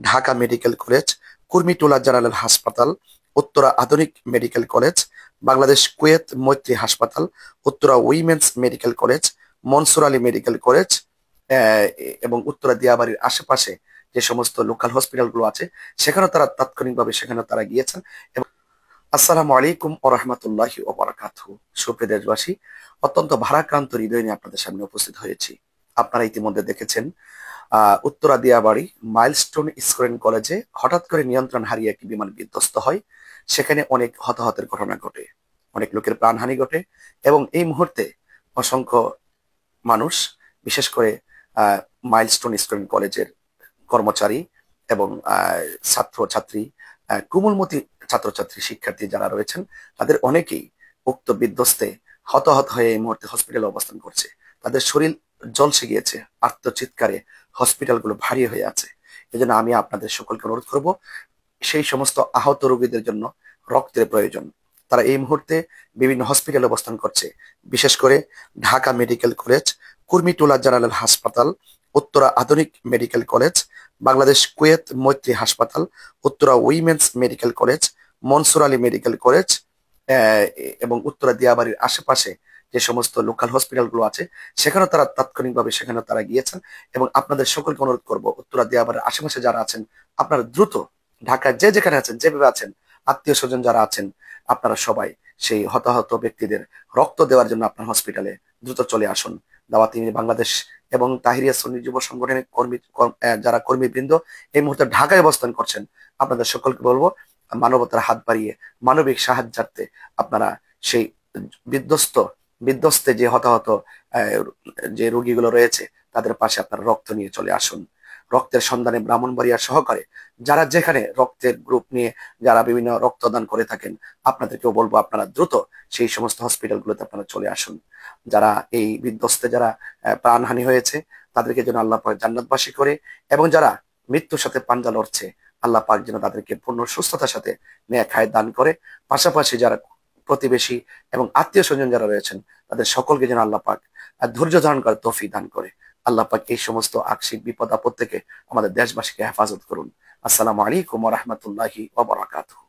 Dhaka medical college, Kurmitola general হাসপাতাল, উত্তরা আধুনিক medical college, Bangladesh Kuwait মৈত্রী হাসপাতাল, Uttara women's medical college, Mansur Ali medical college এবং উত্তরা দিয়াবাড়ির আশেপাশে যে সমস্ত লোকাল হসপিটালগুলো আছে সেখানেও তারা তাৎক্ষণিকভাবে সেখানে তারা গিয়েছেন। এবং আসসালামু আলাইকুম ওয়া রাহমাতুল্লাহি ওয়া বারাকাতুহু। সুপ্রিয় দেশবাসী, অত্যন্ত ভারাক্রান্ত হৃদয় নিয়ে আপনাদের সামনে উপস্থিত হয়েছি। আপনারা ইতিমধ্যে দেখেছেন উত্তরা দিয়াবাড়ি মাইলস্টোন স্কুল কলেজে হঠাৎ করে নিয়ন্ত্রণ হারিয়ে একটি বিমান বিধ্বস্ত হয়। সেখানে অনেক হতাহতের ঘটনা ঘটে, অনেক লোকের প্রাণহানি ঘটে এবং এই মুহূর্তে অসংখ্য মানুষ, বিশেষ করে মাইলস্টোন স্কুল কলেজের কর্মচারী এবং ছাত্র ছাত্রী, কোমলমতি ছাত্রছাত্রী শিক্ষার্থী যারা রয়েছেন তাদের অনেকেই উক্ত বিধ্বস্তে হতাহত হয়ে এই মুহূর্তে হসপিটালে অবস্থান করছে। তাদের শরীর ঝলসে গিয়েছে, আত্মচিৎকারে হসপিটালগুলো ভারী হয়ে আছে। এজন্য আমি আপনাদের সকলকে অনুরোধ করব, সেই সমস্ত আহত রোগীদের জন্য রক্তের প্রয়োজন। তারা এই মুহূর্তে বিভিন্ন হসপিটালে অবস্থান করছে, বিশেষ করে Dhaka medical college, Kurmitola general হাসপাতাল, উত্তরা আধুনিক মেডিকেল কলেজ, বাংলাদেশ কুয়েত মৈত্রী হাসপাতাল, Uttara women's medical college, Mansur Ali medical college এবং উত্তরা দিয়াবাড়ির আশেপাশে যে সমস্ত লোকাল হসপিটালগুলো আছে সেখানেও তারা তাৎক্ষণিকভাবে সেখানে তারা গিয়েছেন। এবং আপনাদের সকলকে অনুরোধ করব, উত্তরা দিয়াবাড়ির আশেপাশে যারা আছেন আপনারা দ্রুত ঢাকায় যে যেখানে আছেন, যেভাবে আছেন, আত্মীয় স্বজন যারা আছেন, আপনারা সবাই সেই হতাহত ব্যক্তিদের রক্ত দেওয়ার জন্য আপনার হসপিটালে দ্রুত চলে আসুন। দাওয়াত বাংলাদেশ এবং তাহিরিয়া সুন্নি যুব সংগঠনের যারা কর্মীবৃন্দ এই মুহূর্তে ঢাকায় অবস্থান করছেন, আপনাদের সকলকে বলবো মানবতার হাত বাড়িয়ে মানবিক সাহায্যার্থে আপনারা সেই বিধ্বস্ত বিধ্বস্তে যে হতাহত যে রোগীগুলো রয়েছে তাদের পাশে আপনারা রক্ত নিয়ে চলে আসুন। রক্তের সন্ধানে ব্রাহ্মণবাড়িয়া সহকারে যারা যেখানে রক্তের গ্রুপ নিয়ে যারা বিভিন্ন রক্তদান করে থাকেন, আপনাদেরকেও বলবো আপনারা দ্রুত সেই সমস্ত হসপিটালগুলোতে আপনারা চলে আসুন। যারা এই বিধ্বস্তে যারা প্রাণহানি হয়েছে তাদেরকে যেন আল্লাহ পাক জান্নাতবাসী করে, এবং যারা মৃত্যুর সাথে পাঞ্জা লড়ছে আল্লাহ পাক যেন তাদেরকে পূর্ণ সুস্থতার সাথে নেক হায়াত দান করে। পাশাপাশি যারা প্রতিবেশী এবং আত্মীয় স্বজন যারা রয়েছেন তাদের সকলকে যেন আল্লাহ পাক ধৈর্য ধারণ করে তৌফিক দান করে। আল্লাহ পাক এই সমস্ত আকস্মিক বিপদ আপদ থেকে আমাদের দেশবাসীকে হেফাজত করুন। আসসালামু আলাইকুম ওয়া রাহমাতুল্লাহি ওয়া বারাকাতুহু।